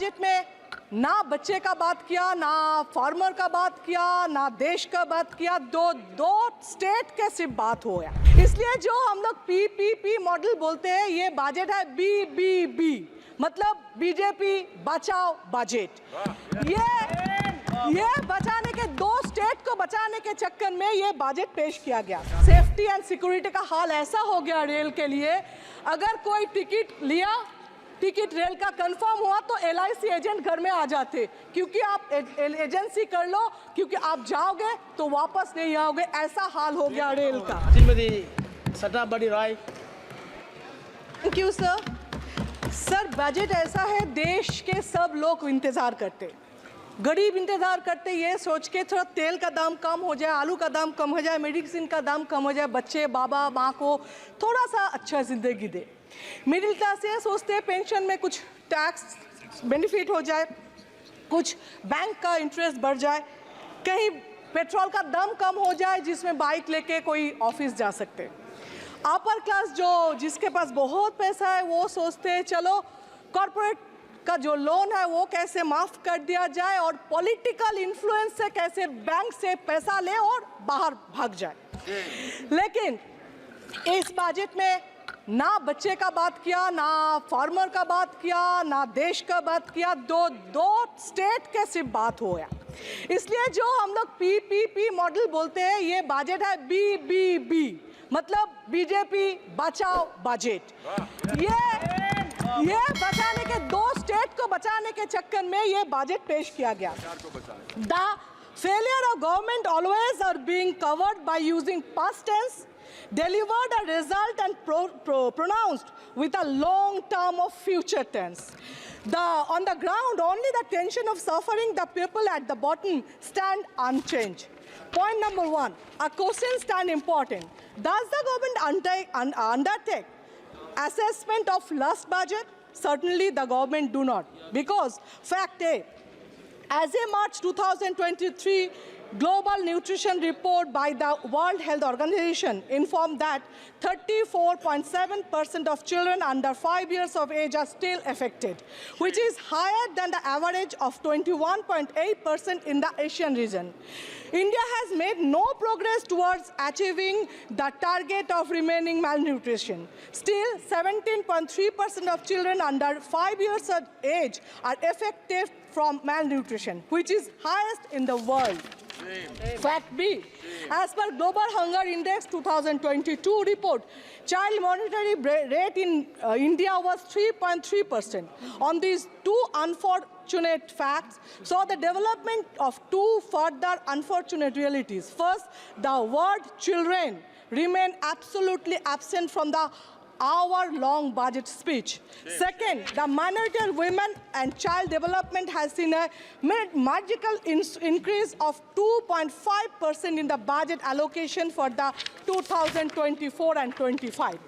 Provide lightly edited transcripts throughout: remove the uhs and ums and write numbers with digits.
Budget में ना बच्चे का बात किया, ना फार्मर का बात किया, ना देश का बात किया, दो स्टेट के सिर्फ बात हो गया। इसलिए जो हम लोग पीपीपी मॉडल बोलते हैं, ये बजट है बीबीबी, मतलब बीजेपी बचाओ बजट। ये बचाने के, दो स्टेट को बचाने के चक्कर में ये बजट पेश किया गया। सेफ्टी एंड सिक्योरिटी का हाल ऐसा हो गया रेल के लिए, अगर कोई टिकट रेल का कंफर्म हुआ तो LIC एजेंट घर में आ जाते, क्योंकि आप एजेंसी कर लो, क्योंकि आप जाओगे तो वापस नहीं आओगे, ऐसा हाल हो गया रेल का। Shrimati Satabdi Roy. Thank you sir. Sir budget ऐसा है, देश के सब लोग इंतजार करते, गरीब इंतजार करते, ये सोच के थोड़ा तेल का दाम कम हो जाए, आलू का दाम कम हो जाए, मेडिसिन का दाम कम हो जाए, बच्चे बाबा माँ को थोड़ा सा अच्छा जिंदगी दे। मिडिल क्लास ये सोचते हैं पेंशन में कुछ टैक्स बेनिफिट हो जाए, कुछ बैंक का इंटरेस्ट बढ़ जाए, कहीं पेट्रोल का दाम कम हो जाए जिसमें बाइक लेके कोई ऑफिस जा सकते। अपर क्लास जिसके पास बहुत पैसा है वो सोचते हैं चलो कॉर्पोरेट का जो लोन है वो कैसे माफ कर दिया जाए और पॉलिटिकल इन्फ्लुएंस से कैसे बैंक से पैसा ले और बाहर भाग जाए। लेकिन इस बजट में ना बच्चे का बात किया, ना फार्मर का बात किया, ना देश का बात किया, दो स्टेट के सिर्फ बात हो गया। इसलिए जो हम लोग पीपीपी मॉडल बोलते हैं, ये बजट है बीबीबी, मतलब बीजेपी बचाओ बजट। ये बचाने के, दो स्टेट को बचाने के चक्कर में ये बजट पेश किया गया। The failure of government always are being covered by using past tense, delivered a result and pronounced with a long term of future tense. On the ground, only the tension of suffering the people at the bottom stand unchanged. Point number one, a question stand important. Does the government undertake assessment of last budget? Certainly the government do not, because fact A, as a March 2023 Global Nutrition Report by the World Health Organization informed that 34.7% of children under 5 years of age are still affected, which is higher than the average of 21.8% in the Asian region. India has made no progress towards achieving the target of remaining malnutrition. Still, 17.3% of children under 5 years of age are affected from malnutrition, which is highest in the world. Fact B, as per Global Hunger Index 2022 report, child mortality rate in India was 3.3%. On these two unfortunate facts, saw the development of two further unfortunate realities. First, the word children remain absolutely absent from the hour-long budget speech. Second, the minority of women and child development has seen a magical increase of 2.5% in the budget allocation for the 2024 and 25.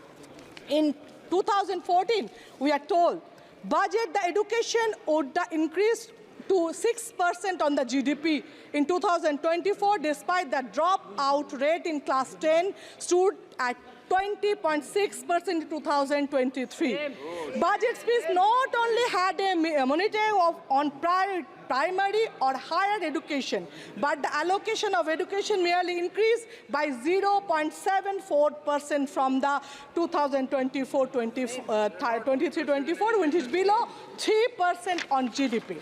In 2014, we are told budget the education would increase to 6% on the GDP. In 2024, despite the dropout rate in class 10 stood at 20.6% in 2023. Budget speech not only had a monetary on primary or higher education, but the allocation of education merely increased by 0.74% from the 2023-24, which is below 3% on GDP.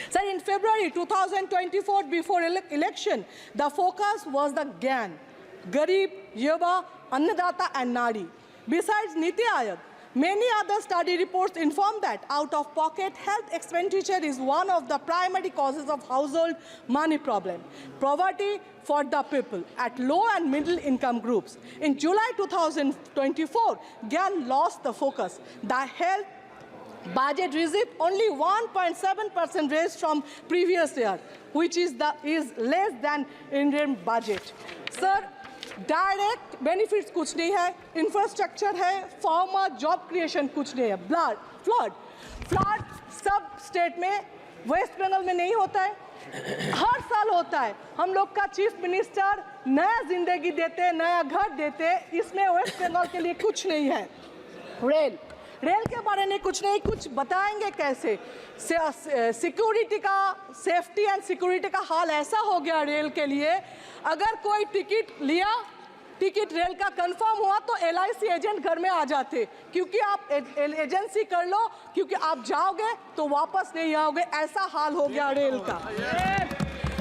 Sir, in February 2024, before election, the focus was the GAN, Garib, Yuva, Annadata and Nari. Besides Niti Aayog, many other study reports inform that out-of-pocket health expenditure is one of the primary causes of household money problem. Poverty for the people at low and middle income groups. In July 2024, GAN lost the focus. The health budget received only 1.7% raise from previous year, which is less than Indian budget. Sir, direct benefits कुछ नहीं है, infrastructure है, farmer job creation कुछ नहीं है। Flood सब state में, waste Bengal में नहीं होता है, हर साल होता है। हम लोग का चीफ मिनिस्टर नया जिंदगी देते, नया घर देते, इसमें वेस्ट बंगाल के लिए कुछ नहीं है। रेल रेल के बारे में कुछ नहीं कुछ बताएंगे कैसे? सिक्योरिटी का, सेफ्टी एंड सिक्योरिटी का हाल ऐसा हो गया रेल के लिए, अगर कोई टिकट लिया, टिकट रेल का कंफर्म हुआ तो LIC एजेंट घर में आ जाते, क्योंकि आप एजेंसी कर लो, क्योंकि आप जाओगे तो वापस नहीं आओगे, ऐसा हाल हो गया रेल का।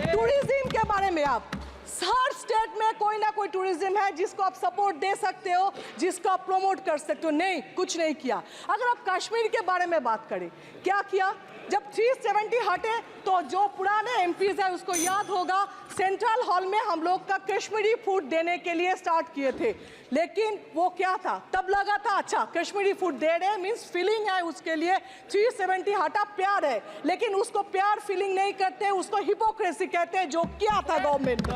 टूरिज्म के बारे में आप, हर स्टेट में कोई ना कोई टूरिज्म है जिसको आप सपोर्ट दे सकते हो, जिसको आप प्रमोट कर सकते हो, नहीं, कुछ नहीं किया। अगर आप कश्मीर के बारे में बात करें, क्या किया? जब 370 हटे तो जो पुराने MPs है उसको याद होगा, सेंट्रल हॉल में हम लोग का कश्मीरी फूड देने के लिए स्टार्ट किए थे, लेकिन वो क्या था, तब लगा था अच्छा कश्मीरी फूड दे रहे मीन्स फीलिंग है उसके लिए, 370 हटा प्यार है, लेकिन उसको प्यार फीलिंग नहीं करते, उसको हिपोक्रेसी कहते हैं, जो क्या था गवर्नमेंट ने।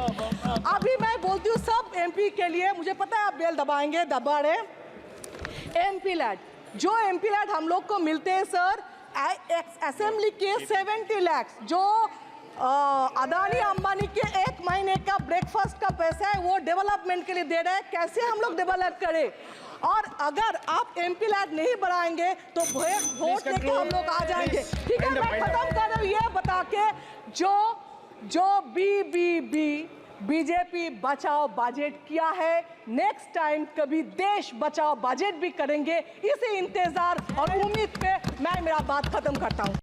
अभी मैं बोलती हूँ सब MP के लिए, मुझे पता है आप बेल दबाएंगे, दबा रहे, MP लैड, जो MP लैड हम लोग को मिलते हैं सर, असेंबली के 70 लाख, जो अदानी अंबानी के 1 महीने का ब्रेकफास्ट का पैसा है वो डेवलपमेंट के लिए दे रहे हैं, कैसे हम लोग डेवलप करें? और अगर आप MP लैड नहीं बढ़ाएंगे तो वोट लेके हम लोग आ जाएंगे। ठीक है, मैं खत्म कर रहा हूँ ये बता के, जो बीजेपी बचाओ बजट किया है, नेक्स्ट टाइम कभी देश बचाओ बजट भी करेंगे, इसी इंतजार और उम्मीद पे मैं मेरा बात खत्म करता हूँ।